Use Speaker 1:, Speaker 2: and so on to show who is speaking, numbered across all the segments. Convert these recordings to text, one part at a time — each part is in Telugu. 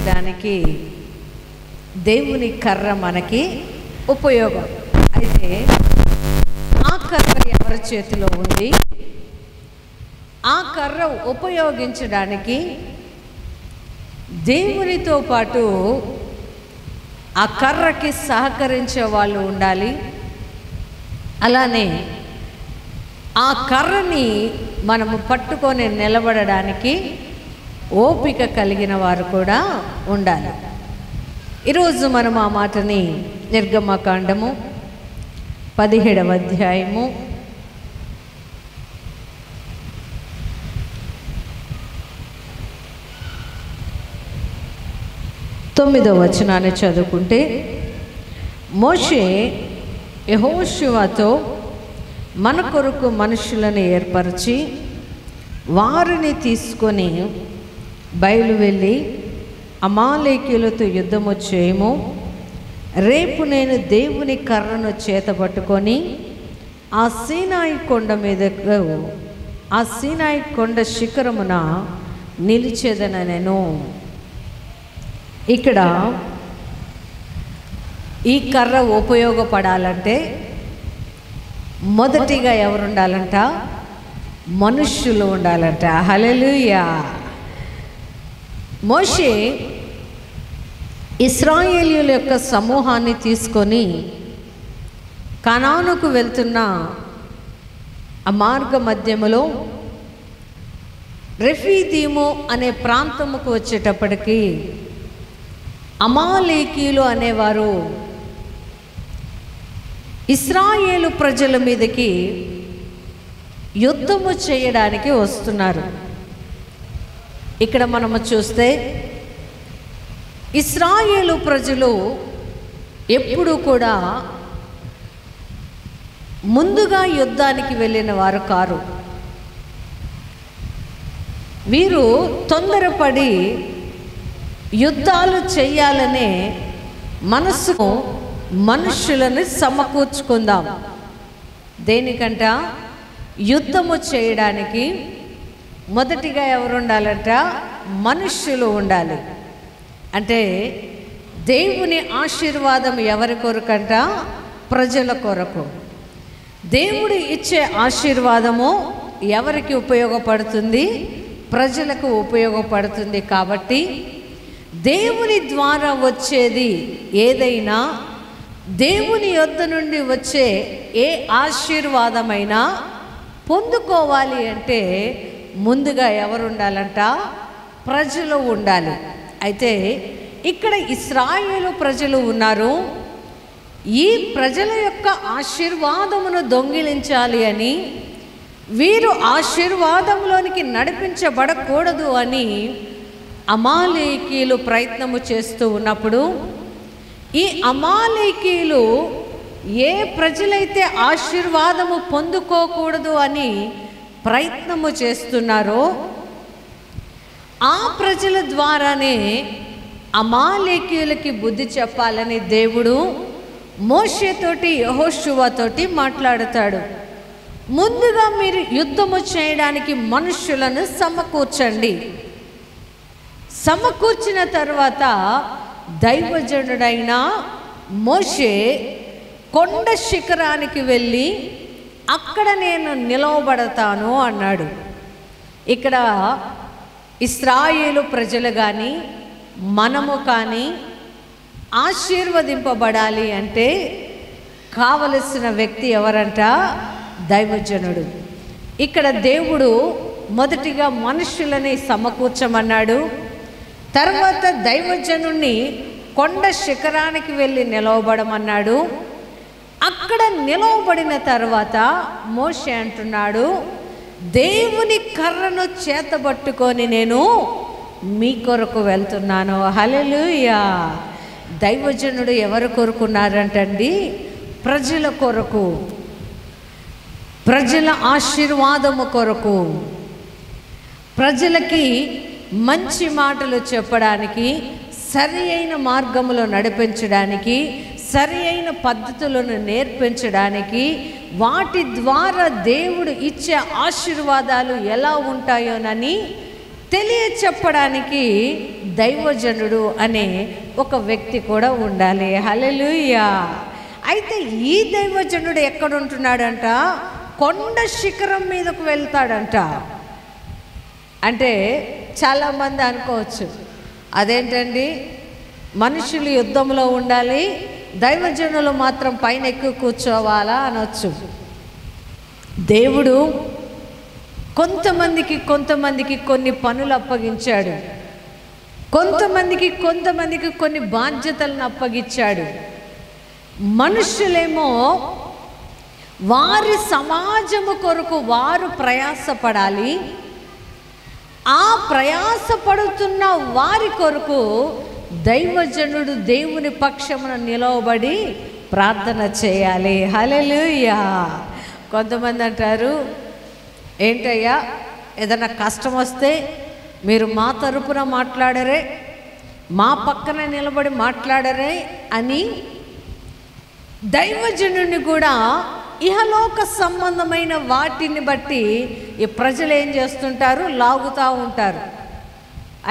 Speaker 1: ఉపయోగించడానికి దేవుని కర్ర మనకి ఉపయోగం. అయితే ఆ కర్ర ఎవరి చేతిలో ఉంది? ఆ కర్ర ఉపయోగించడానికి దేవునితో పాటు ఆ కర్రకి సహకరించే వాళ్ళు ఉండాలి. అలానే ఆ కర్రని మనము పట్టుకొని నిలబడడానికి ఓపిక కలిగిన వారు కూడా ఉండాలి. ఈరోజు మనం ఆ మాటని నిర్గమకాండము 17వ అధ్యాయము 9వ వచనాన్ని చదువుకుంటే, మోషే యెహోషువతో మన కొరకు మనుషులను ఏర్పరిచి వారిని తీసుకొని బయలు వెళ్ళి అమాలేకీయులతో యుద్ధము చేయము. రేపు నేను దేవుని కర్రను చేతబట్టుకొని ఆ సీనాయి కొండ మీదకు, ఆ సీనాయి కొండ శిఖరమున నిలిచేదనెను. ఇక్కడ ఈ కర్ర ఉపయోగపడాలంటే మొదటిగా ఎవరు ఉండాలంట? మనుష్యులు ఉండాలంట. హల్లెలూయా. మోషే ఇశ్రాయేలీయుల యొక్క సమూహాన్ని తీసుకొని కనానుకు వెళ్తున్న ఆ మార్గ మధ్యములో రెఫీదీము అనే ప్రాంతముకు వచ్చేటప్పటికి అమాలేకీయులు అనేవారు ఇశ్రాయేలు ప్రజల మీదకి యుద్ధము చేయడానికి వస్తున్నారు. ఇక్కడ మనము చూస్తే ఇశ్రాయేలు ప్రజలు ఎప్పుడు కూడా ముందుగా యుద్ధానికి వెళ్ళిన వారు కారు. వీరు తొందరపడి యుద్ధాలు చేయాలనే మనసుకు మనుషులను సమకూర్చుకుందాం. దేనికంట? యుద్ధము చేయడానికి మొదటిగా ఎవరు ఉండాలంట? మనుష్యులు ఉండాలి. అంటే దేవుని ఆశీర్వాదం ఎవరి కొరకంట? ప్రజల కొరకు. దేవుడు ఇచ్చే ఆశీర్వాదము ఎవరికి ఉపయోగపడుతుంది? ప్రజలకు ఉపయోగపడుతుంది. కాబట్టి దేవుని ద్వారా వచ్చేది ఏదైనా, దేవుని యొద్ద నుండి వచ్చే ఏ ఆశీర్వాదమైనా పొందుకోవాలి అంటే ముందుగా ఎవరు ఉండాలంట? ప్రజలు ఉండాలి. అయితే ఇక్కడ ఇశ్రాయేలు ప్రజలు ఉన్నారు. ఈ ప్రజల యొక్క ఆశీర్వాదమును దొంగిలించాలి అని, వీరు ఆశీర్వాదంలోనికి నడిపించబడకూడదు అని అమాలేకీయులు ప్రయత్నము చేస్తూ ఉన్నప్పుడు, ఈ అమాలేకీయులు ఏ ప్రజలైతే ఆశీర్వాదము పొందుకోకూడదు అని ప్రయత్నము చేస్తున్నారో ఆ ప్రజల ద్వారానే అమాలేకీయులకి బుద్ధి చెప్పాలని దేవుడు మోషేతోటి యెహోషువతోటి మాట్లాడతాడు. ముందుగా మీరు యుద్ధము చేయడానికి మనుషులను సమకూర్చండి. సమకూర్చిన తర్వాత దైవజనుడైన మోషే కొండ శిఖరానికి వెళ్ళి అక్కడ నేను నిలవబడతాను అన్నాడు. ఇక్కడ ఇశ్రాయేలు ప్రజలు కానీ మనము కానీ ఆశీర్వదింపబడాలి అంటే కావలసిన వ్యక్తి ఎవరంట? దైవజనుడు. ఇక్కడ దేవుడు మొదటిగా మనుషులని సమకూర్చమన్నాడు. తర్వాత దైవజనుణ్ణి కొండ శిఖరానికి వెళ్ళి నిలవబడమన్నాడు. అక్కడ నిలవబడిన తర్వాత మోషే అంటున్నాడు, దేవుని కర్రను చేతబట్టుకొని నేను మీ కొరకు వెళ్తున్నాను. హల్లెలూయా. దైవజనుడు ఎవరు కొరుకున్నారంటండి? ప్రజల కొరకు, ప్రజల ఆశీర్వాదము కొరకు, ప్రజలకి మంచి మాటలు చెప్పడానికి, సరి అయిన మార్గములో నడిపించడానికి, సరి అయిన పద్ధతులను నేర్పించడానికి, వాటి ద్వారా దేవుడు ఇచ్చే ఆశీర్వాదాలు ఎలా ఉంటాయోనని తెలియచెప్పడానికి దైవజనుడు అనే ఒక వ్యక్తి కూడా ఉండాలి. హల్లెలూయా. అయితే ఈ దైవజనుడు ఎక్కడుంటున్నాడంట? కొండ శిఖరం మీదకు వెళ్తాడంట. అంటే చాలామంది అనుకోవచ్చు, అదేంటండి మనుషులు యుద్ధంలో ఉండాలి, దైవజనులు మాత్రం పైన ఎక్కువ కూర్చోవాలా అనొచ్చు. దేవుడు కొంతమందికి కొన్ని పనులు అప్పగించాడు, కొంతమందికి కొన్ని బాధ్యతలను అప్పగించాడు. మనుషులేమో వారి సమాజము కొరకు వారు ప్రయాసపడాలి. ఆ ప్రయాసపడుతున్న వారి కొరకు దైవజనుడు దేవుని పక్షమున నిలవబడి ప్రార్థన చేయాలి. హల్లెలూయా. కొంతమంది అంటారు, ఏంటయ్యా ఏదైనా కష్టం వస్తే మీరు మా తరపున మాట్లాడరే, మా పక్కన నిలబడి మాట్లాడరే అని దైవజనుడిని కూడా ఇహలోక సంబంధమైన వాటిని బట్టి ఈ ప్రజలు ఏం చేస్తుంటారు? లాగుతూ ఉంటారు.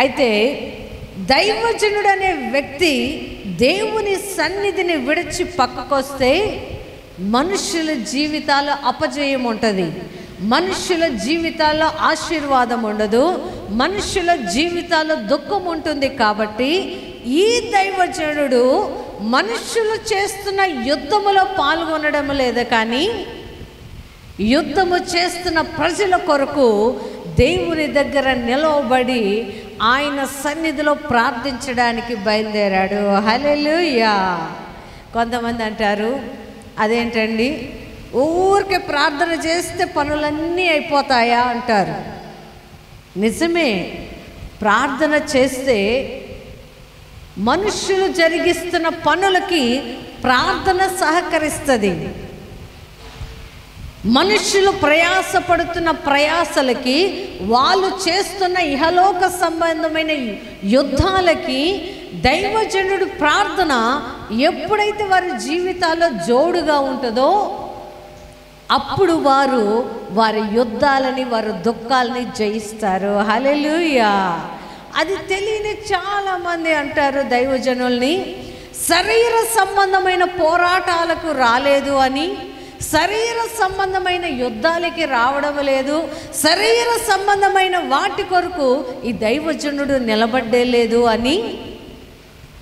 Speaker 1: అయితే దైవజనుడు అనే వ్యక్తి దేవుని సన్నిధిని విడిచి పక్కకొస్తే మనుషుల జీవితాల్లో అపజయం ఉంటుంది, మనుషుల జీవితాల్లో ఆశీర్వాదం ఉండదు, మనుషుల జీవితాల్లో దుఃఖం ఉంటుంది. కాబట్టి ఈ దైవజనుడు మనుషులు చేస్తున్న యుద్ధములో పాల్గొనడం లేదు, కానీ యుద్ధము చేస్తున్న ప్రజల కొరకు దేవుని దగ్గర నిలవబడి ఆయన సన్నిధిలో ప్రార్థించడానికి బయలుదేరాడు. హల్లెలూయా. కొంతమంది అంటారు, అదేంటండి ఊరికే ప్రార్థన చేస్తే పనులన్నీ అయిపోతాయా అంటారు. నిజమే, ప్రార్థన చేస్తే మనుష్యులు జరిగిస్తున్న పనులకి ప్రార్థన సహకరిస్తుంది. మనుష్యులు ప్రయాసపడుతున్న ప్రయాసలకి, వాళ్ళు చేస్తున్న ఇహలోక సంబంధమైన యుద్ధాలకి దైవజనుడు ప్రార్థన ఎప్పుడైతే వారి జీవితాల్లో జోడుగా ఉంటుందో అప్పుడు వారు వారి యుద్ధాలని, వారి దుఃఖాలని జయిస్తారు. హల్లెలూయా. అది తెలియని చాలామంది అంటారు దైవజనుల్ని శరీర సంబంధమైన పోరాటాలకు రాలేదు అని, శరీర సంబంధమైన యుద్ధాలకి రావడం లేదు, శరీర సంబంధమైన వాటి కొరకు ఈ దైవజనుడు నిలబడ్డే లేదు అని.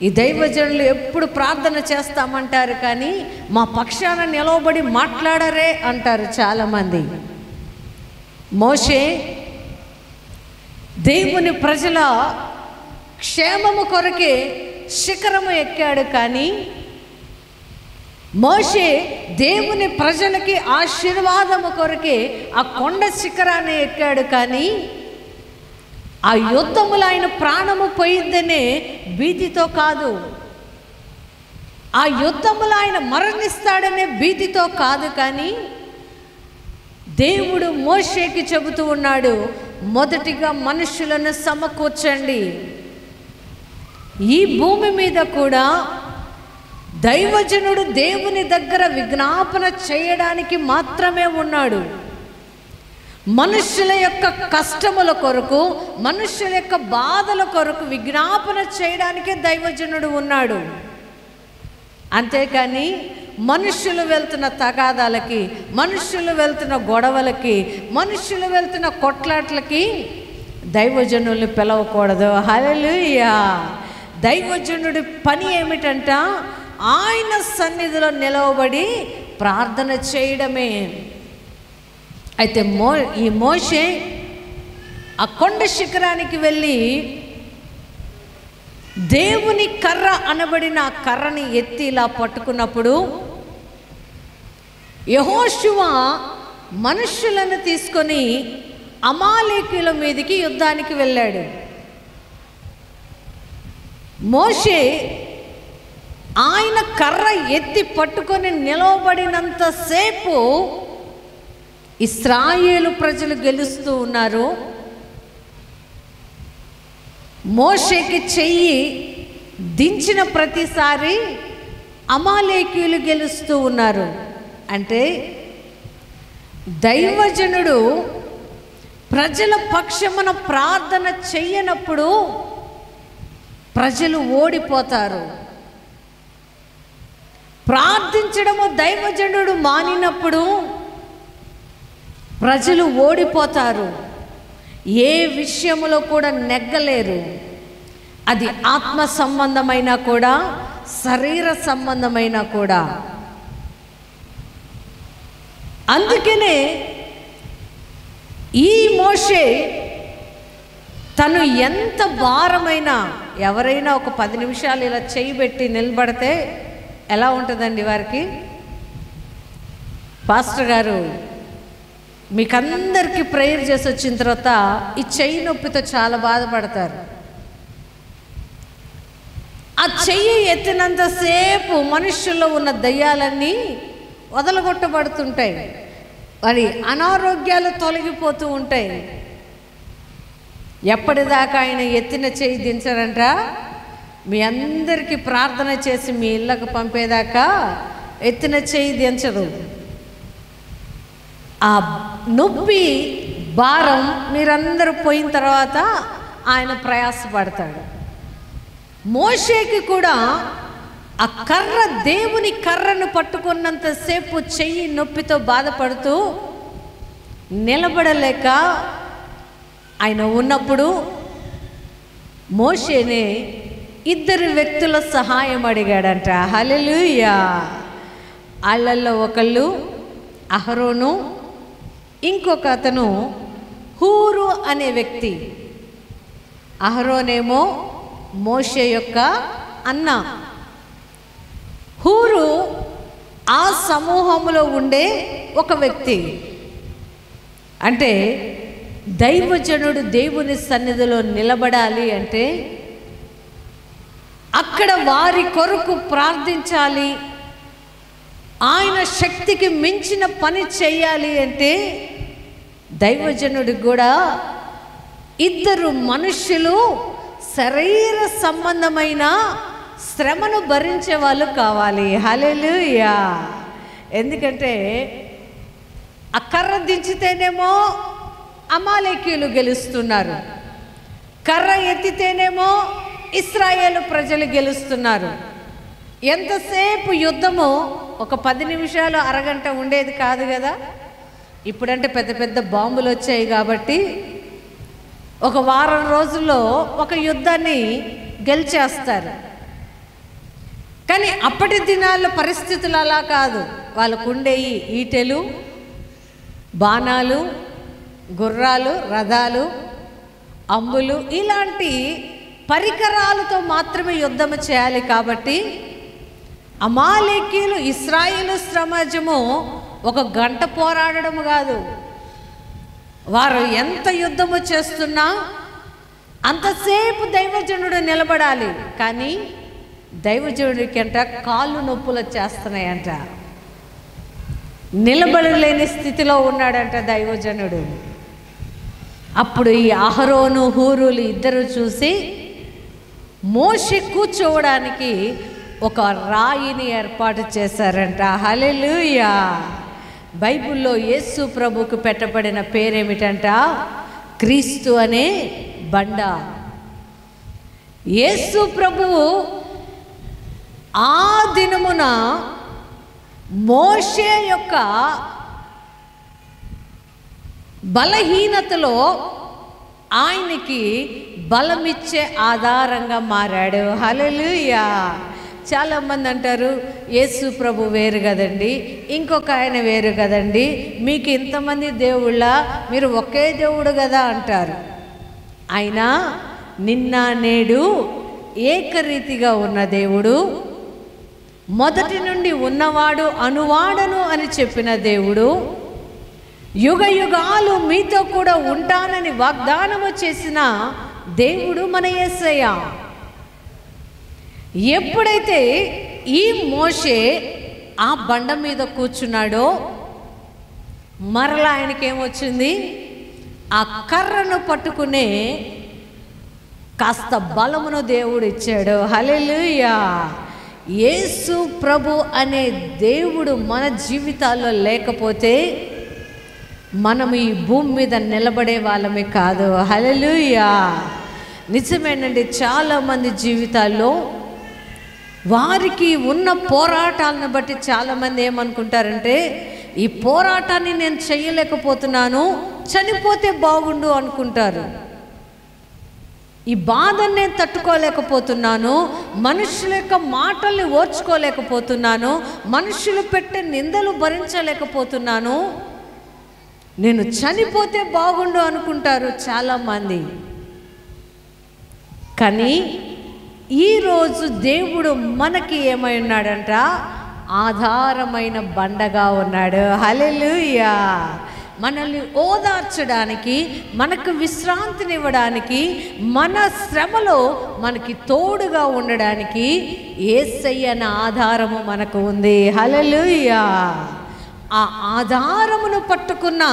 Speaker 1: ఈ దైవజనులు ఎప్పుడు ప్రార్థన చేస్తామంటారు కానీ మా పక్షాన నిలవబడి మాట్లాడరే అంటారు చాలామంది. మోషే దేవుని ప్రజల క్షేమము కొరకే శిఖరము ఎక్కాడు, కానీ మోషే దేవుని ప్రజలకి ఆశీర్వాదము కొరకే ఆ కొండ శిఖరాన్ని ఎక్కాడు, కానీ ఆ యుద్ధములో ఆయన ప్రాణము పోయిందనే భీతితో కాదు, ఆ యుద్ధములో ఆయన మరణిస్తాడనే భీతితో కాదు, కానీ దేవుడు మోషేకి చెబుతూ ఉన్నాడు, మొదటిగా మనుషులను సమకూర్చండి. ఈ భూమి మీద కూడా దైవజనుడు దేవుని దగ్గర విజ్ఞాపన చేయడానికి మాత్రమే ఉన్నాడు. మనుషుల యొక్క కష్టముల కొరకు, మనుషుల యొక్క బాధల కొరకు విజ్ఞాపన చేయడానికే దైవజనుడు ఉన్నాడు. అంతేకాని మనుషులు వెళ్తున్న తగాదాలకి, మనుషులు వెళ్తున్న గొడవలకి, మనుషులు వెళ్తున్న కొట్లాట్లకి దైవజనుల్ని పిలవకూడదు. హల్లెలూయా. దైవజనుడి పని ఏమిటంట? ఆయన సన్నిధిలో నిలవబడి ప్రార్థన చేయడమే. అయితే ఈ మోషే ఆ కొండ శిఖరానికి వెళ్ళి దేవుని కర్ర అనబడిన ఆ కర్రని ఎత్తి ఇలా పట్టుకున్నప్పుడు యెహోషువ మనుష్యులను తీసుకొని అమాలేకీయుల మీదకి యుద్ధానికి వెళ్ళాడు. మోషే ఆయన కర్ర ఎత్తి పట్టుకొని నిలవబడినంతసేపు ఇశ్రాయేలు ప్రజలు గెలుస్తూ ఉన్నారు. మోషేకి చెయ్యి దించిన ప్రతిసారి అమాలేకీయులు గెలుస్తూ ఉన్నారు. అంటే దైవజనుడు ప్రజల పక్షమున ప్రార్థన చెయ్యనప్పుడు ప్రజలు ఓడిపోతారు. ప్రార్థించడము దైవజనుడు మానినప్పుడు ప్రజలు ఓడిపోతారు. ఏ విషయములో కూడా నెగ్గలేరు. అది ఆత్మ సంబంధమైనా కూడా, శరీర సంబంధమైనా కూడా. అందుకనే ఈ మోషే తను ఎంత భారమైనా, ఎవరైనా ఒక 10 నిమిషాలు ఇలా చేయబెట్టి నిలబడితే ఎలా ఉంటుందండి వారికి? పాస్టర్ గారు మీకందరికీ ప్రేయర్ చేసి వచ్చిన తర్వాత ఈ చెయ్యి నొప్పితో చాలా బాధపడతారు. ఆ చెయ్యి ఎత్తినంతసేపు మనుష్యుల్లో ఉన్న దయ్యాలన్నీ వదలగొట్టబడుతుంటాయి. మరి అనారోగ్యాలు తొలగిపోతూ ఉంటాయి. ఎప్పటిదాకా ఆయన ఎత్తిన చెయ్యి దించరంట, మీ అందరికీ ప్రార్థన చేసి మీ ఇళ్ళకు పంపేదాకా ఎత్తిన చెయ్యి దించదు. ఆ నొప్పి భారం మీరందరూ పోయిన తర్వాత ఆయన ప్రయాసపడతాడు. మోషేకి కూడా ఆ కర్ర, దేవుని కర్రను పట్టుకున్నంతసేపు చెయ్యి నొప్పితో బాధపడుతూ నిలబడలేక ఆయన ఉన్నప్పుడు మోషేనే 2 వ్యక్తుల సహాయం అడిగాడంట. హల్లెలూయా. వాళ్ళల్లో ఒకళ్ళు అహరోను, ఇంకొక అతను హూరు అనే వ్యక్తి. అహరోనేమో మోషే యొక్క అన్న. హూరు ఆ సమూహంలో ఉండే ఒక వ్యక్తి. అంటే దైవజనుడు దేవుని సన్నిధిలో నిలబడాలి అంటే, అక్కడ వారి కొరకు ప్రార్థించాలి, ఆయన శక్తికి మించిన పని చేయాలి అంటే దైవజనుడికి కూడా 2 మనుష్యులు శరీర సంబంధమైన శ్రమను భరించే వాళ్ళు కావాలి. హల్లెలూయా. ఎందుకంటే ఆ కర్ర దించితేనేమో అమాలేకీయులు గెలుస్తున్నారు, కర్ర ఎత్తితేనేమో ఇశ్రాయేలు ప్రజలు గెలుస్తున్నారు. ఎంతసేపు యుద్ధము ఒక 10 నిమిషాలు, అరగంట ఉండేది కాదు కదా. ఇప్పుడంటే పెద్ద పెద్ద బాంబులు వచ్చాయి కాబట్టి ఒక వారం రోజుల్లో ఒక యుద్ధాన్ని గెలిచేస్తారు. కానీ అప్పటి దినాల్లో పరిస్థితులు అలా కాదు. వాళ్ళకు ఉండేవి ఈటెలు, బాణాలు, గుర్రాలు, రథాలు, అంబులు, ఇలాంటి పరికరాలతో మాత్రమే యుద్ధము చేయాలి. కాబట్టి అమాలేకీయులు ఇశ్రాయేలు సమాజము 1 గంట పోరాడడం కాదు, వారు ఎంత యుద్ధము చేస్తున్నా అంతసేపు దైవజనుడు నిలబడాలి. కానీ దైవజనుడికి అంట కాళ్ళు నొప్పులు వచ్చేస్తున్నాయంట, నిలబడలేని స్థితిలో ఉన్నాడంట దైవజనుడు. అప్పుడు ఈ అహరోను, హూరులు 2 చూసి మోషే కూర్చోవడానికి ఒక రాయిని ఏర్పాటు చేశారంట. హల్లెలూయా. బైబిల్లో యేసు ప్రభుకు పెట్టబడిన పేరేమిటంట? క్రీస్తు అనే బండ. యేసు ప్రభువు ఆ దినమున మోషే యొక్క బలహీనతలో ఆయనకి బలమిచ్చే ఆధారంగా మారాడు. హల్లెలూయా. చాలామంది అంటారు యేసు ప్రభు వేరు కదండి, ఇంకొక ఆయన వేరు కదండి, మీకు ఇంతమంది దేవుళ్ళ, మీరు ఒకే దేవుడు కదా అంటారు. ఆయన నిన్న నేడు ఏకరీతిగా ఉన్న దేవుడు, మొదటి నుండి ఉన్నవాడు, అనువాడను అని చెప్పిన దేవుడు, యుగ యుగాలు మీతో కూడా ఉంటానని వాగ్దానము చేసిన దేవుడు మన యేసయ్య. ఎప్పుడైతే ఈ మోషే ఆ బండ మీద కూర్చున్నాడో మరలా ఆయనకేమొచ్చింది? ఆ కర్రను పట్టుకునే కాస్త బలమును దేవుడు ఇచ్చాడు. హల్లెలూయా. యేసు ప్రభు అనే దేవుడు మన జీవితాల్లో లేకపోతే మనం ఈ భూమి మీద నిలబడే వాళ్ళమే కాదు. హల్లెలూయా. నిజమేనండి, చాలామంది జీవితాల్లో వారికి ఉన్న పోరాటాలను బట్టి చాలామంది ఏమనుకుంటారంటే, ఈ పోరాటాన్ని నేను చెయ్యలేకపోతున్నాను, చనిపోతే బాగుండు అనుకుంటారు. ఈ బాధను నేను తట్టుకోలేకపోతున్నాను, మనుషుల యొక్క మాటల్ని ఓర్చుకోలేకపోతున్నాను, మనుషులు పెట్టే నిందలు భరించలేకపోతున్నాను, నేను చనిపోతే బాగుండు అనుకుంటారు చాలామంది. కానీ ఈరోజు దేవుడు మనకి ఏమై ఉన్నాడంట? ఆధారమైన బండగా ఉన్నాడు. హల్లెలూయా. మనల్ని ఓదార్చడానికి, మనకు విశ్రాంతినివ్వడానికి, మన శ్రమలో మనకి తోడుగా ఉండడానికి యేసయ్య అనే ఆధారము మనకు ఉంది. హల్లెలూయా. ఆ ఆధారమును పట్టుకున్న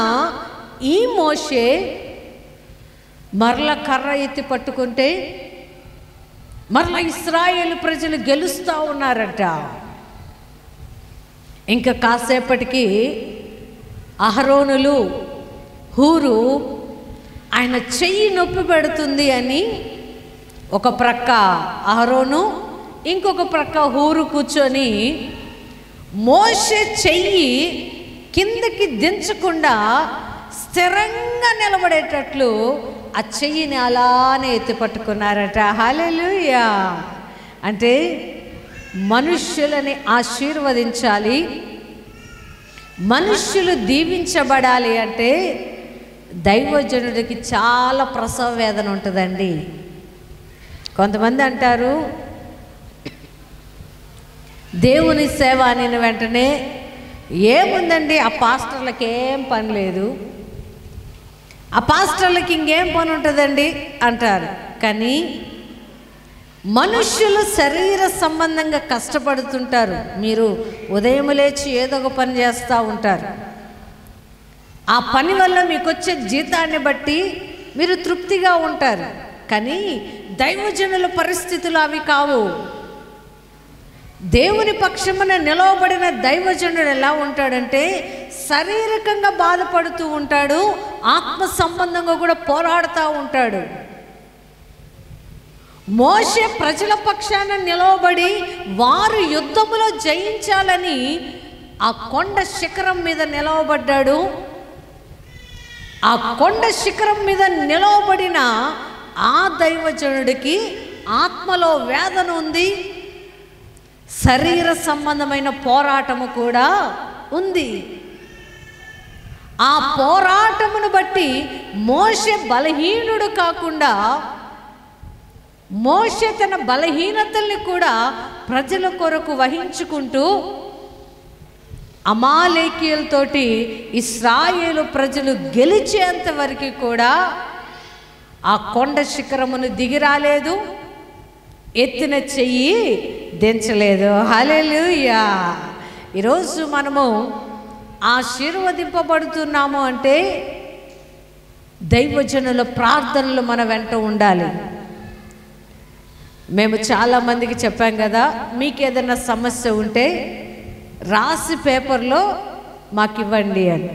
Speaker 1: ఈ మోషే మరల కర్ర ఎత్తి పట్టుకుంటే మరలా ఇశ్రాయేలు ప్రజలు గెలుస్తూ ఉన్నారట. ఇంకా కాసేపటికి అహరోనులు, హూరు ఆయన చెయ్యి నొప్పి పెడుతుంది అని ఒక ప్రక్క అహరోను, ఇంకొక ప్రక్క హూరు కూర్చొని మోషే చెయ్యి కిందకి దించకుండా స్థిరంగా నిలబడేటట్లు ఆ చెయ్యిని అలానే ఎత్తి పట్టుకున్నారట. హల్లెలూయా. అంటే మనుష్యులని ఆశీర్వదించాలి, మనుష్యులు దీవించబడాలి అంటే దైవజనుడికి చాలా ప్రసవ వేదన ఉంటుందండి. కొంతమంది అంటారు, దేవుని సేవ అనిన వెంటనే ఏముందండి, ఆ పాస్టర్లకి ఏం పని లేదు, ఆ పాస్టర్లకి ఇంకేం పని ఉంటుందండి అంటారు. కానీ మనుష్యులు శరీర సంబంధంగా కష్టపడుతుంటారు. మీరు ఉదయం లేచి ఏదో ఒక పని చేస్తూ ఉంటారు. ఆ పని వల్ల మీకు వచ్చే జీతాన్ని బట్టి మీరు తృప్తిగా ఉంటారు. కానీ దైవజనుల పరిస్థితులు అవి కావు. దేవుని పక్షమున నిలవబడిన దైవజనుడు ఎలా ఉంటాడంటే శారీరకంగా బాధపడుతూ ఉంటాడు, ఆత్మ సంబంధంగా కూడా పోరాడుతూ ఉంటాడు. మోషే ప్రజల పక్షాన నిలవబడి వారు యుద్ధములో జయించాలని ఆ కొండ శిఖరం మీద నిలవబడ్డాడు. ఆ కొండ శిఖరం మీద నిలవబడిన ఆ దైవజనుడికి ఆత్మలో వేదన ఉంది, శరీర సంబంధమైన పోరాటము కూడా ఉంది. ఆ పోరాటమును బట్టి మోషే బలహీనుడు కాకుండా మోషే తన బలహీనతల్ని కూడా ప్రజల కొరకు వహించుకుంటూ అమాలేకీయులతోటి ఇశ్రాయేలు ప్రజలు గెలిచేంత వరకు కూడా ఆ కొండ శిఖరమును దిగి రాలేదు, ఎత్తిన చెయ్యి దించలేదు. హల్లెలూయా. ఈరోజు మనము ఆశీర్వదింపబడుతున్నాము అంటే దైవజనుల ప్రార్థనలు మన వెంట ఉండాలి. మేము చాలామందికి చెప్పాం కదా, మీకు ఏదైనా సమస్య ఉంటే రాసి పేపర్లో మాకు ఇవ్వండి అని.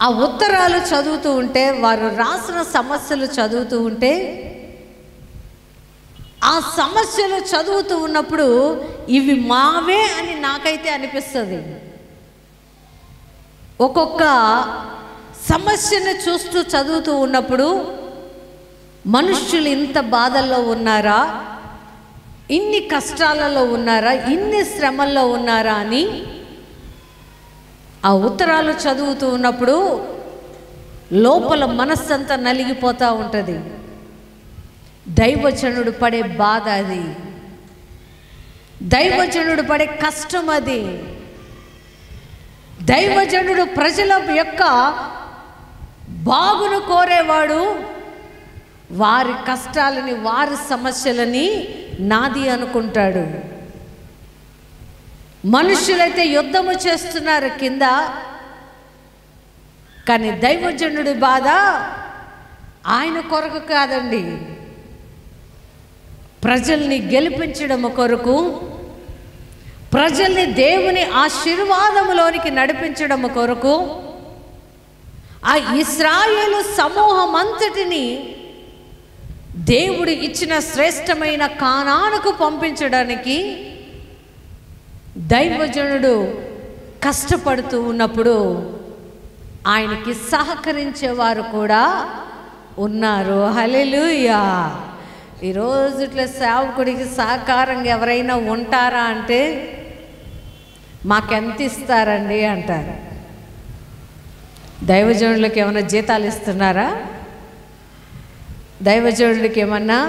Speaker 1: ఆ ఉత్తరాలు చదువుతూ ఉంటే, వారు రాసిన సమస్యలు చదువుతూ ఉంటే, ఆ సమస్యలు చదువుతూ ఉన్నప్పుడు ఇవి మావే అని నాకైతే అనిపిస్తుంది. ఒక్కొక్క సమస్యను చూస్తూ చదువుతూ ఉన్నప్పుడు మనుష్యులు ఇంత బాధల్లో ఉన్నారా, ఇన్ని కష్టాలలో ఉన్నారా, ఇన్ని శ్రమల్లో ఉన్నారా అని ఆ ఉత్తరాలు చదువుతూ ఉన్నప్పుడు లోపల మనస్సంతా నలిగిపోతూ ఉంటుంది. దైవజనుడు పడే బాధ అది, దైవజనుడు పడే కష్టం అది. దైవజనుడు ప్రజల యొక్క బాగును కోరేవాడు. వారి కష్టాలని, వారి సమస్యలని నాది అనుకుంటాడు. మనుషులైతే యుద్ధము చేస్తున్నారు కింద, కానీ దైవజనుడి బాధ ఆయన కొరకు కాదండి, ప్రజల్ని గెలిపించడం కొరకు, ప్రజల్ని దేవుని ఆశీర్వాదములోనికి నడిపించడం కొరకు, ఆ ఇశ్రాయేలు సమూహం అంతటిని దేవుడు ఇచ్చిన శ్రేష్టమైన కానానుకు పంపించడానికి దైవజనుడు కష్టపడుతూ ఉన్నప్పుడు ఆయనకి సహకరించేవారు కూడా ఉన్నారు. హల్లెలూయా. ఈరోజు ఇట్లా సేవకుడికి సహకారంగా ఎవరైనా ఉంటారా అంటే మాకెంత ఇస్తారండి అంటారు. దైవజనులకు ఏమైనా జీతాలు ఇస్తున్నారా? దైవజనుడికి ఏమన్నా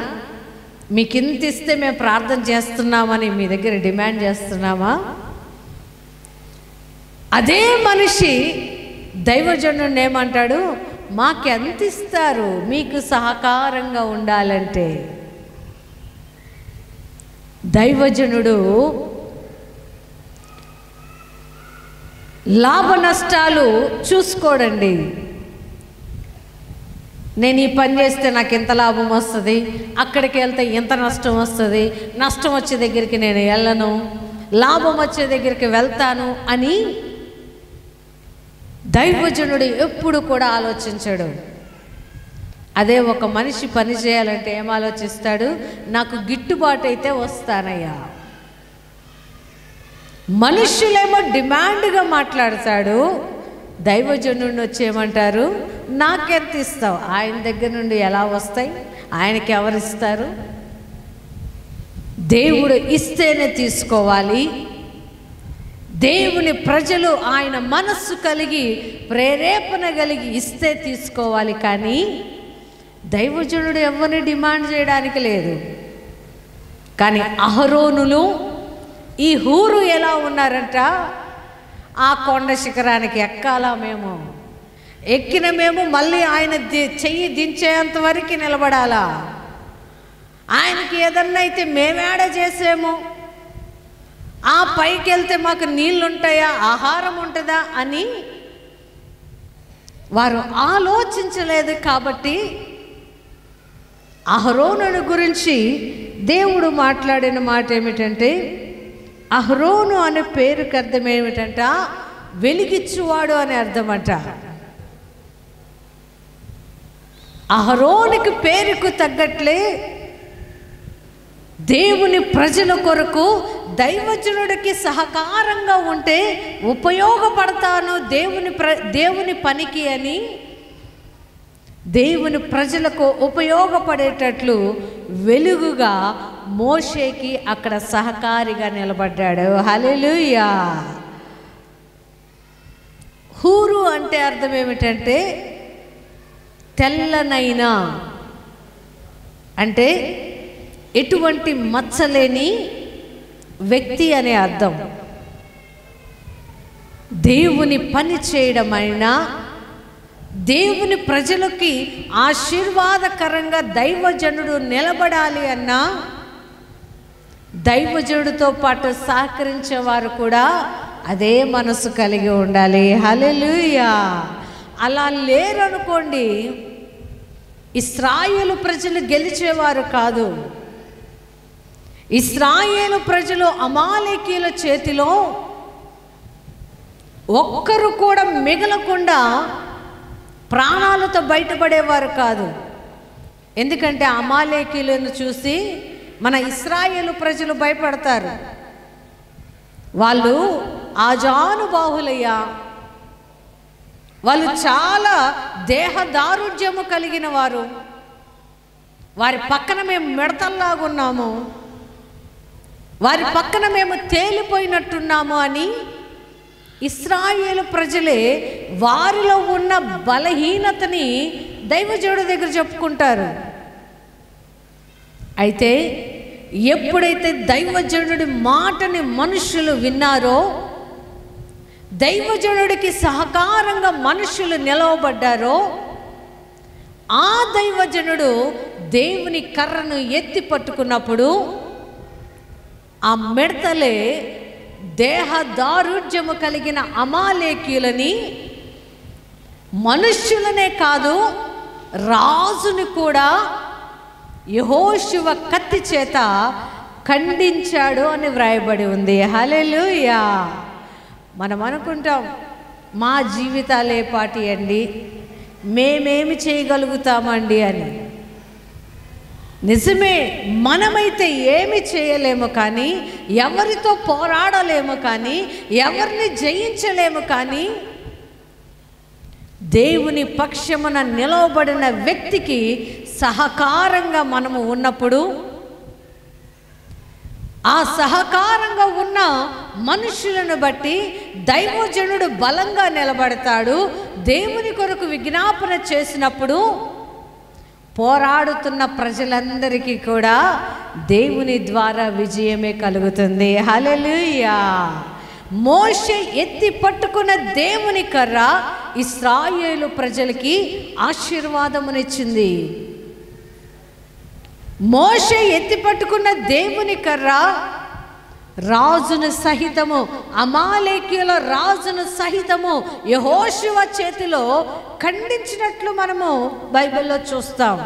Speaker 1: మీకు ఇంత ఇస్తే మేము ప్రార్థన చేస్తున్నామని మీ దగ్గర డిమాండ్ చేస్తున్నామా? అదే మనిషి దైవజనుడిని ఏమంటాడు? మాకెంత ఇస్తారు మీకు సహకారంగా ఉండాలంటే? దైవజనుడు లాభ నష్టాలు చూసుకోడండి. నేను ఈ పని చేస్తే నాకు ఇంత లాభం వస్తుంది, అక్కడికి వెళ్తే ఇంత నష్టం వస్తుంది, నష్టం వచ్చే దగ్గరికి నేను వెళ్ళను, లాభం వచ్చే దగ్గరికి వెళ్తాను అని దైవజనుడు ఎప్పుడు కూడా ఆలోచించడు. అదే ఒక మనిషి పని చేయాలంటే ఏం ఆలోచిస్తాడు? నాకు గిట్టుబాటు అయితే వస్తానయ్యా. మనుష్యులేమో డిమాండ్గా మాట్లాడతాడు. దైవజనుడిని వచ్చేయమంటారు, నాకెంత ఇస్తావు? ఆయన దగ్గర నుండి ఎలా వస్తాయి? ఆయనకి ఎవరిస్తారు? దేవుడు ఇస్తేనే తీసుకోవాలి. దేవుని ప్రజలు ఆయన మనస్సు కలిగి ప్రేరేపణ కలిగి ఇస్తే తీసుకోవాలి. కానీ దైవజనుడు ఎవరిని డిమాండ్ చేయడానికి లేదు. కానీ అహరోనులు ఈ హూరు ఎలా ఉన్నారంట? ఆ కొండ శిఖరానికి ఎక్కాలా మేము? ఎక్కిన మేము మళ్ళీ ఆయన చెయ్యి దించేంత వరకు నిలబడాలా? ఆయనకి ఏదన్నా అయితే మేమేడ చేసాము, ఆ పైకి వెళ్తే మాకు నీళ్ళు ఉంటాయా, ఆహారం ఉంటుందా అని వారు ఆలోచించలేదు. కాబట్టి అహరోను గురించి దేవుడు మాట్లాడిన మాట ఏమిటంటే, అహరోను అనే పేరుకి అర్థం ఏమిటంట? వెలిగిచ్చువాడు అని అర్థమంట. అహరోనుకి పేరుకు తగ్గట్లే దేవుని ప్రజల కొరకు దైవజనుడికి సహకారంగా ఉంటే ఉపయోగపడతాను దేవుని పనికి అని దేవుని ప్రజలకు ఉపయోగపడేటట్లు వెలుగుగా మోషేకి అక్కడ సహకారిగా నిలబడ్డాడు. హల్లెలూయా. హూరు అంటే అర్థం ఏమిటంటే తెల్లనైనా, అంటే ఎటువంటి మచ్చలేని వ్యక్తి అనే అర్థం. దేవుని పని చేయడమైనా, దేవుని ప్రజలకి ఆశీర్వాదకరంగా దైవజనుడు నిలబడాలి అన్నా దైవజనుడితో పాటు సహకరించేవారు కూడా అదే మనసు కలిగి ఉండాలి. హల్లెలూయా. అలా లేరనుకోండి, ఇశ్రాయేలు ప్రజలు గెలిచేవారు కాదు. ఇశ్రాయేలు ప్రజలు అమాలేకీయుల చేతిలో ఒక్కరు కూడా మిగలకుండా ప్రాణాలతో బయటపడేవారు కాదు. ఎందుకంటే అమాలేకీయులను చూసి మన ఇశ్రాయేలు ప్రజలు భయపడతారు. వాళ్ళు ఆజానుబాహులయ్యా, వాళ్ళు చాలా దేహ దారుఢ్యము కలిగిన వారు, వారి పక్కన మేము మిడతల్లాగున్నాము, వారి పక్కన మేము తేలిపోయినట్టున్నాము అని ఇశ్రాయేలు ప్రజలే వారిలో ఉన్న బలహీనతని దైవజనుడి దగ్గర చెప్పుకుంటారు. అయితే ఎప్పుడైతే దైవజనుడి మాటని మనుషులు విన్నారో, దైవజనుడికి సహకారంగా మనుషులు నిలవబడ్డారో, ఆ దైవజనుడు దేవుని కర్రను ఎత్తి పట్టుకున్నప్పుడు ఆ మిడతలే దేహ దారుఢ్యము కలిగిన అమాలేకీయులని, మనుష్యులనే కాదు రాజుని కూడా యెహోషువ కత్తి చేత ఖండించాడు అని వ్రాయబడి ఉంది. హల్లెలూయా. మనం అనుకుంటాం మా జీవితాలే పాటి అండి, మేమేమి చేయగలుగుతామండి అని. నిజమే, మనమైతే ఏమి చేయలేము, కానీ ఎవరితో పోరాడలేము, కానీ ఎవరిని జయించలేము. కానీ దేవుని పక్షమున నిలవబడిన వ్యక్తికి సహకారంగా మనము ఉన్నప్పుడు, ఆ సహకారంగా ఉన్న మనుషులను బట్టి దైవజనుడు బలంగా నిలబడతాడు. దేవుని కొరకు విజ్ఞాపన చేసినప్పుడు పోరాడుతున్న ప్రజలందరికీ కూడా దేవుని ద్వారా విజయమే కలుగుతుంది. హల్లెలూయా. మోషే ఎత్తి పట్టుకున్న దేవుని కర్ర ఇశ్రాయేలు ప్రజలకి ఆశీర్వాదమునిచ్చింది. మోషే ఎత్తి పట్టుకున్న దేవుని కర్ర రాజును సహితము, అమాలేకీయుల రాజును సహితము యెహోషువ చేతిలో ఖండించినట్లు మనము బైబిల్లో చూస్తాం.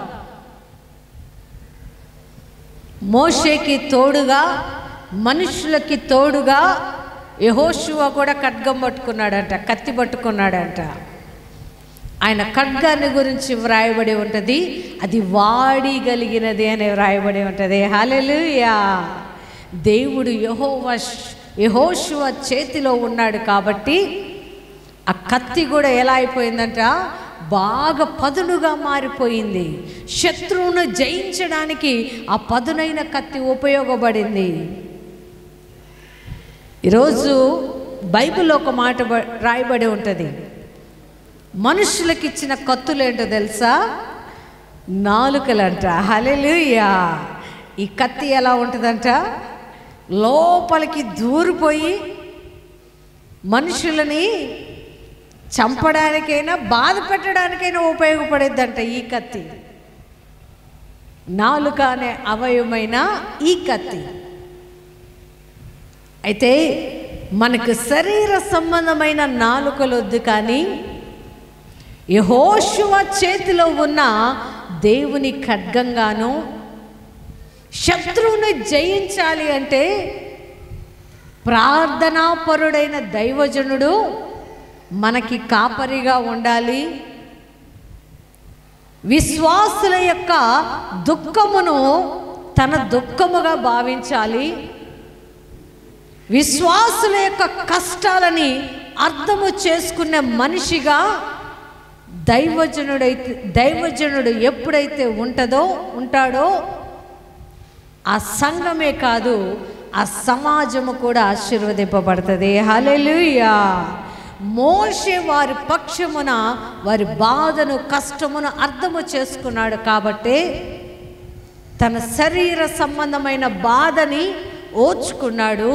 Speaker 1: మోషేకి తోడుగా, మనుషులకి తోడుగా యెహోషువ కూడా ఖడ్గం పట్టుకున్నాడంట, కత్తి పట్టుకున్నాడంట. ఆయన ఖడ్గాన్ని గురించి వ్రాయబడి ఉంటుంది, అది వాడిగలిగినది అని వ్రాయబడి ఉంటుంది. హల్లెలూయా. దేవుడు యెహోషువ చేతిలో ఉన్నాడు కాబట్టి ఆ కత్తి కూడా ఎలా అయిపోయిందంట, బాగా పదునుగా మారిపోయింది. శత్రువును జయించడానికి ఆ పదునైన కత్తి ఉపయోగపడింది. ఈరోజు బైబిల్లో ఒక మాట రాయబడి ఉంటుంది, మనుషులకు ఇచ్చిన కత్తులు ఏంటో తెలుసా? నాలుకలంట. హల్లెలూయా. ఈ కత్తి ఎలా ఉంటుందంట, లోపలికి దూరిపోయి మనుషులని చంపడానికైనా బాధ పెట్టడానికైనా ఉపయోగపడేదంట ఈ కత్తి. నాలుక అనే అవయవమైన ఈ కత్తి. అయితే మనకు శరీర సంబంధమైన నాలుకలొద్దు, కానీ యెహోషువ చేతిలో ఉన్న దేవుని ఖడ్గంగాను, శత్రువుని జయించాలి అంటే ప్రార్థనాపరుడైన దైవజనుడు మనకి కాపరిగా ఉండాలి. విశ్వాసుల యొక్క దుఃఖమును తన దుఃఖముగా భావించాలి. విశ్వాసుల యొక్క కష్టాలని అర్థము చేసుకునే మనిషిగా దైవజనుడు ఎప్పుడైతే ఉంటాడో ఆ సంఘమే కాదు, ఆ సమాజము కూడా ఆశీర్వదింపబడుతుంది. హల్లెలూయా. మోషే వారి పక్షమున వారి బాధను, కష్టమును అర్థము చేసుకున్నాడు కాబట్టి తన శరీర సంబంధమైన బాధని ఓర్చుకున్నాడు.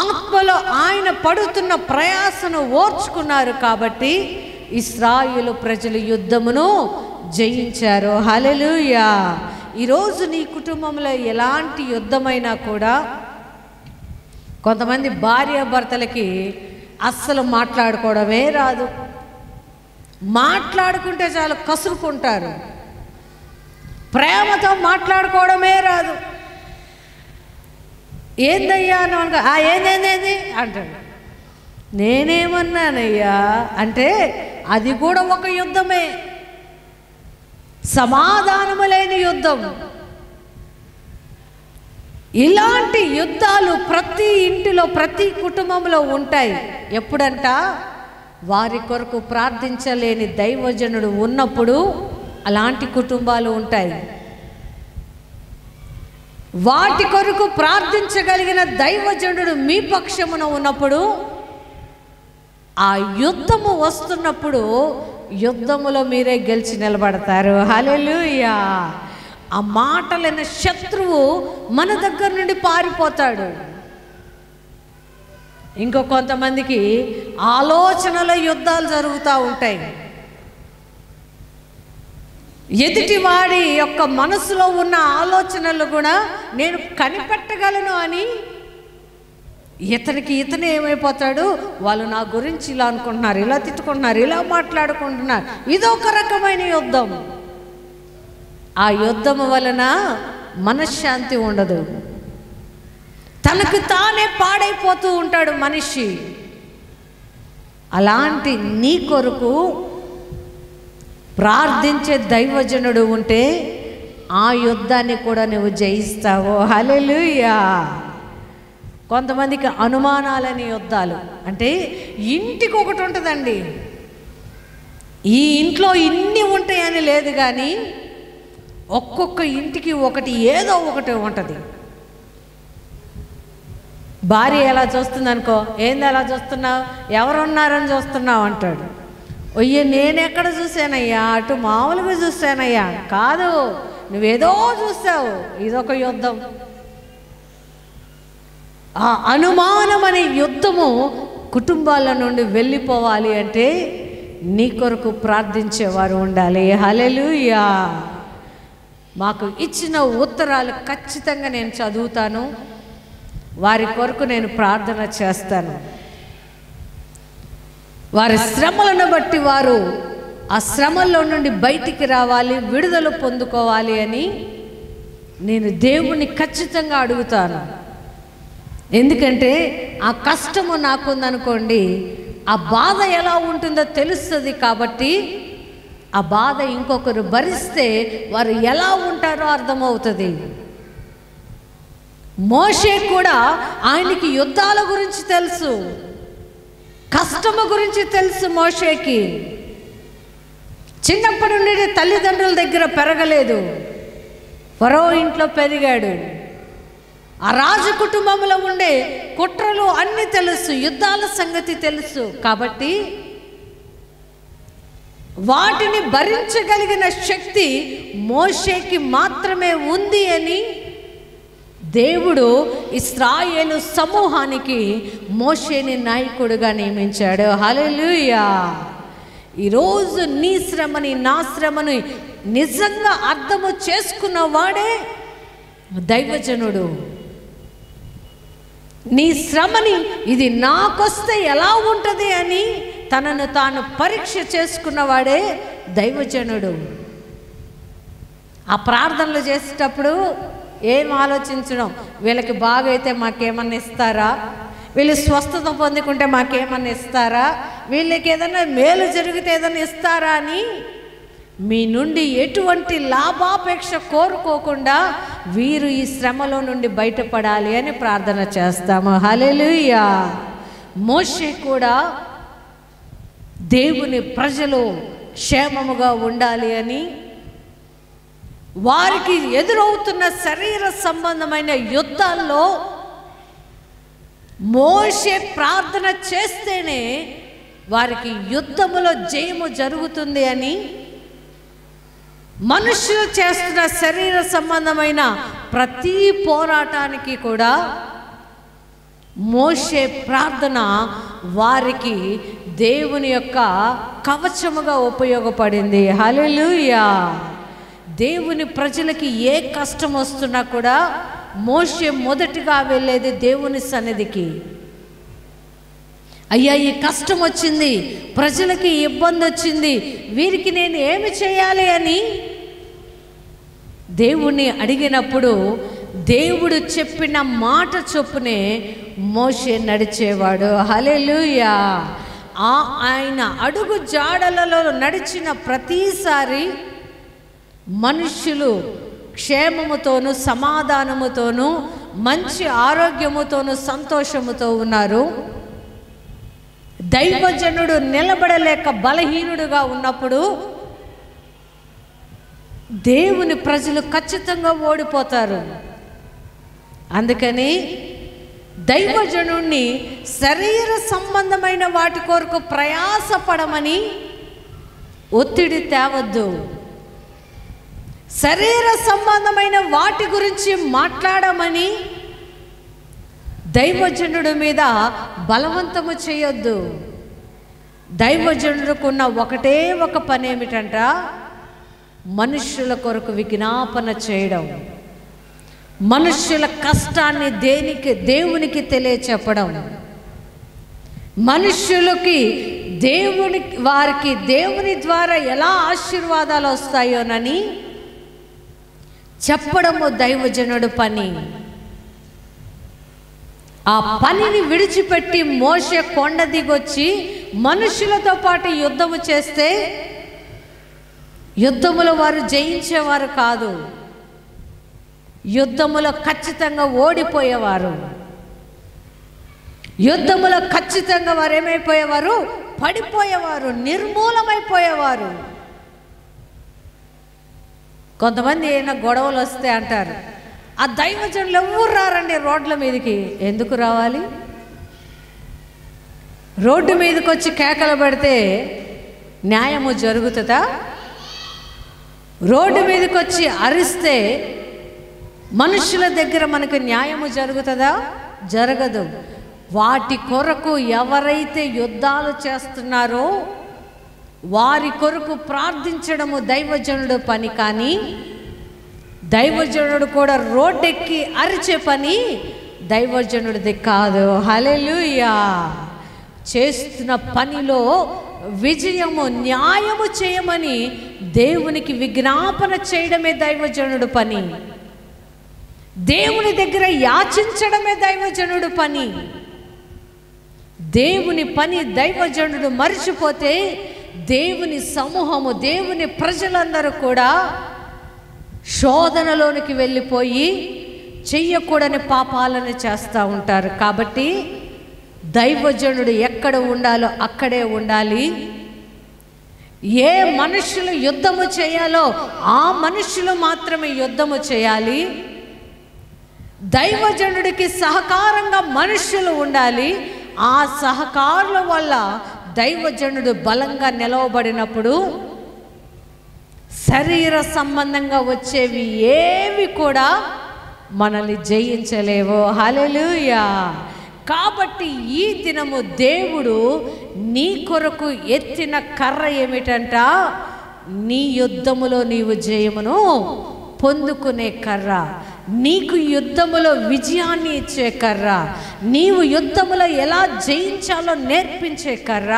Speaker 1: ఆత్మలో ఆయన పడుతున్న ప్రయాసను ఓర్చుకున్నారు కాబట్టి ఇశ్రాయేలు ప్రజలు యుద్ధమును జయించారు. హల్లెలూయా. ఈరోజు నీ కుటుంబంలో ఎలాంటి యుద్ధమైనా కూడా, కొంతమంది భార్యాభర్తలకి అస్సలు మాట్లాడుకోవడమే రాదు. మాట్లాడుకుంటే చాలు కసురుకుంటారు. ప్రేమతో మాట్లాడుకోవడమే రాదు. ఏందయ్యా అని అనుకో, ఏందేందేంది అంటాడు. నేనేమన్నానయ్యా అంటే అది కూడా ఒక యుద్ధమే, సమాధానము లేని యుద్ధం. ఇలాంటి యుద్ధాలు ప్రతి ఇంటిలో, ప్రతి కుటుంబంలో ఉంటాయి. ఎప్పుడంట, వారి కొరకు ప్రార్థించలేని దైవజనుడు ఉన్నప్పుడు అలాంటి కుటుంబాలు ఉంటాయి. వాటి కొరకు ప్రార్థించగలిగిన దైవజనుడు మీ పక్షమున ఉన్నప్పుడు, ఆ యుద్ధము వస్తున్నప్పుడు యుద్ధములో మీరే గెలిచి నిలబడతారు. హల్లెలూయా. ఆ మాటలైన శత్రువు మన దగ్గర నుండి పారిపోతాడు. ఇంకో కొంతమందికి ఆలోచనల యుద్ధాలు జరుగుతూ ఉంటాయి. ఎదుటివాడి యొక్క మనసులో ఉన్న ఆలోచనలు కూడా నేను కనిపెట్టగలను అని ఇతనే ఏమైపోతాడు, వాళ్ళు నా గురించి ఇలా అనుకుంటున్నారు, ఇలా తిట్టుకుంటున్నారు, ఇలా మాట్లాడుకుంటున్నారు. ఇదొక రకమైన యుద్ధం. ఆ యుద్ధం వలన మనశ్శాంతి ఉండదు. తనకు తానే పాడైపోతూ ఉంటాడు మనిషి. అలాంటి నీ కొరకు ప్రార్థించే దైవజనుడు ఉంటే ఆ యుద్ధాన్ని కూడా నువ్వు జయిస్తావు. హల్లెలూయా. కొంతమందికి అనుమానాలని యుద్ధాలు అంటే ఇంటికి ఒకటి ఉంటుందండి. ఈ ఇంట్లో ఇన్ని ఉంటాయని లేదు, కానీ ఒక్కొక్క ఇంటికి ఒకటి ఏదో ఒకటి ఉంటుంది. భార్య ఎలా చూస్తుంది అనుకో, ఏంది ఎలా చూస్తున్నావు, ఎవరున్నారని చూస్తున్నావు అంటాడు. అయ్యో నేనెక్కడ చూశానయ్యా, అటు మామూలుగా చూశానయ్యా. కాదు, నువ్వేదో చూసావు. ఇదొక యుద్ధం. ఆ అనుమానం అనే యుద్ధము కుటుంబాల నుండి వెళ్ళిపోవాలి అంటే నీ కొరకు ప్రార్థించేవారు ఉండాలి. హల్లెలూయా. మాకు ఇచ్చిన ఉత్తరాలు ఖచ్చితంగా నేను చదువుతాను, వారి కొరకు నేను ప్రార్థన చేస్తాను. వారి శ్రమలను బట్టి వారు ఆ శ్రమల్లో నుండి బయటికి రావాలి, విడుదల పొందుకోవాలి అని నేను దేవుణ్ణి ఖచ్చితంగా అడుగుతాను. ఎందుకంటే ఆ కష్టము నాకుందనుకోండి, ఆ బాధ ఎలా ఉంటుందో తెలుస్తుంది. కాబట్టి ఆ బాధ ఇంకొకరు భరిస్తే వారు ఎలా ఉంటారో అర్థమవుతుంది. మోషే కూడా ఆయనకి యుద్ధాల గురించి తెలుసు, కష్టము గురించి తెలుసు. మోషేకి చిన్నప్పటి నుండి తల్లిదండ్రుల దగ్గర పెరగలేదు, ఫరో ఇంట్లో పెరిగాడు. ఆ రాజు కుటుంబంలో ఉండే కుట్రలు అన్నీ తెలుసు, యుద్ధాల సంగతి తెలుసు. కాబట్టి వాటిని భరించగలిగిన శక్తి మోషేకి మాత్రమే ఉంది అని దేవుడు ఇశ్రాయేలు సమూహానికి మోషేని నాయకుడిగా నియమించాడు. హల్లెలూయా. ఈరోజు నీ శ్రమని, నా శ్రమని నిజంగా అర్థము చేసుకున్న వాడే దైవజనుడు. నీ శ్రమని ఇది నాకొస్తే ఎలా ఉంటుంది అని తనను తాను పరీక్ష చేసుకున్నవాడే దైవజనుడు. ఆ ప్రార్థనలు చేసేటప్పుడు ఏం ఆలోచించడం, వీళ్ళకి బాగైతే మాకేమన్నా ఇస్తారా, వీళ్ళు స్వస్థత పొందుకుంటే మాకేమన్నా ఇస్తారా, వీళ్ళకి ఏదైనా మేలు జరిగితే ఏదైనా ఇస్తారా అని మీ నుండి ఎటువంటి లాభాపేక్ష కోరుకోకుండా వీరు ఈ శ్రమలో నుండి బయటపడాలి అని ప్రార్థన చేస్తాము. హల్లెలూయా. మోషే కూడా దేవుని ప్రజలు క్షేమముగా ఉండాలి అని, వారికి ఎదురవుతున్న శరీర సంబంధమైన యుద్ధాల్లో మోషే ప్రార్థన చేస్తేనే వారికి యుద్ధములో జయము జరుగుతుంది అని, మనుషులు చేస్తున్న శరీర సంబంధమైన ప్రతి పోరాటానికి కూడా మోషే ప్రార్థన వారికి దేవుని యొక్క కవచముగా ఉపయోగపడింది. హల్లెలూయా. దేవుని ప్రజలకి ఏ కష్టం వస్తున్నా కూడా మోషే మొదటిగా వెళ్ళేది దేవుని సన్నిధికి. అయ్యా ఈ కష్టం వచ్చింది, ప్రజలకి ఇబ్బంది వచ్చింది, వీరికి నేను ఏమి చేయాలి అని దేవుణ్ణి అడిగినప్పుడు దేవుడు చెప్పిన మాట చొప్పునే మోషే నడిచేవాడు. హల్లెలూయా. ఆయన అడుగు జాడలలో నడిచిన ప్రతిసారి మనుష్యులు క్షేమముతోనూ సమాధానముతోనూ మంచి ఆరోగ్యముతోనూ సంతోషముతో ఉన్నారు. దైవజనుడు నిలబడలేక బలహీనుడుగా ఉన్నప్పుడు దేవుని ప్రజలు ఖచ్చితంగా ఓడిపోతారు. అందుకని దైవజనుణ్ణి శరీర సంబంధమైన వాటి కొరకు ప్రయాసపడమని ఒత్తిడి తేవద్దు. శరీర సంబంధమైన వాటి గురించి మాట్లాడమని దైవజనుడి మీద బలవంతము చేయొద్దు. దైవజనుడుకున్న ఒకటే ఒక పని ఏమిటంట, మనుష్యుల కొరకు విజ్ఞాపన చేయడం, మనుష్యుల కష్టాన్ని దేవునికి తెలియచెప్పడం, మనుష్యులకి వారికి దేవుని ద్వారా ఎలా ఆశీర్వాదాలు వస్తాయోనని చెప్పడము దైవజనుడు పని. ఆ పనిని విడిచిపెట్టి మోషే కొండ దిగొచ్చి మనుషులతో పాటు యుద్ధము చేస్తే యుద్ధములో వారు జయించేవారు కాదు, యుద్ధములో ఖచ్చితంగా ఓడిపోయేవారు. యుద్ధములో ఖచ్చితంగా వారు ఏమైపోయేవారు? పడిపోయేవారు, నిర్మూలమైపోయేవారు. కొంతమంది ఏమైనా గొడవలు వస్తే అంటారు, ఆ దైవజనులు ఎవరు రారండి రోడ్ల మీదకి. ఎందుకు రావాలి? రోడ్డు మీదకి వచ్చి కేకలు పెడితే న్యాయము జరుగుతుందా? రోడ్డు మీదకి వచ్చి అరిస్తే మనుషుల దగ్గర మనకు న్యాయము జరుగుతుందా? జరగదు. వాటి కొరకు ఎవరైతే యుద్ధాలు చేస్తున్నారో వారి కొరకు ప్రార్థించడము దైవజనుడు పని. కానీ దైవజనుడు కూడా రోడ్డెక్కి అరిచే పని దైవజనుడిది కాదు. హల్లెలూయా. చేస్తున్న పనిలో విజయము, న్యాయము చేయమని దేవునికి విజ్ఞాపన చేయడమే దైవజనుడు పని. దేవుని దగ్గర యాచించడమే దైవజనుడు పని. దేవుని పని దైవజనుడు మర్చిపోతే దేవుని సమూహము, దేవుని ప్రజలందరూ కూడా శోధనలోనికి వెళ్ళిపోయి చెయ్యకూడని పాపాలను చేస్తూ ఉంటారు. కాబట్టి దైవజనుడు ఎక్కడ ఉండాలో అక్కడే ఉండాలి. ఏ మనుషులు యుద్ధము చేయాలో ఆ మనుషులు మాత్రమే యుద్ధము చేయాలి. దైవజనుడికి సహకారంగా మనుషులు ఉండాలి. ఆ సహకారుల వల్ల దైవజనుడు బలంగా నిలవబడినప్పుడు శరీర సంబంధంగా వచ్చేవి ఏవి కూడా మనల్ని జయించలేవు. హల్లెలూయా. కాబట్టి ఈ దినము దేవుడు నీ కొరకు ఎత్తిన కర్ర ఏమిటంట? నీ యుద్ధములో నీవు జయమును పొందుకునే కర్ర, నీకు యుద్ధములో విజయాన్ని ఇచ్చే కర్ర, నీవు యుద్ధములో ఎలా జయించాలో నేర్పించే కర్ర,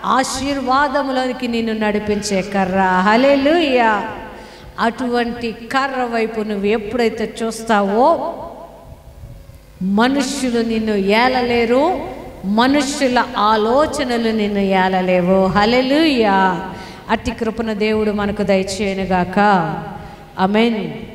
Speaker 1: ఆశీర్వాదములోనికి నిన్ను నడిపించే కర్ర. హల్లెలూయా. అటువంటి కర్ర వైపు నువ్వు ఎప్పుడైతే చూస్తావో మనుష్యులు నిన్ను ఏలలేరు, మనుష్యుల ఆలోచనలు నిన్ను ఏలలేవు. హల్లెలూయా. అట్టి కృపను దేవుడు మనకు దయచేయనుగాక. ఆమేన్.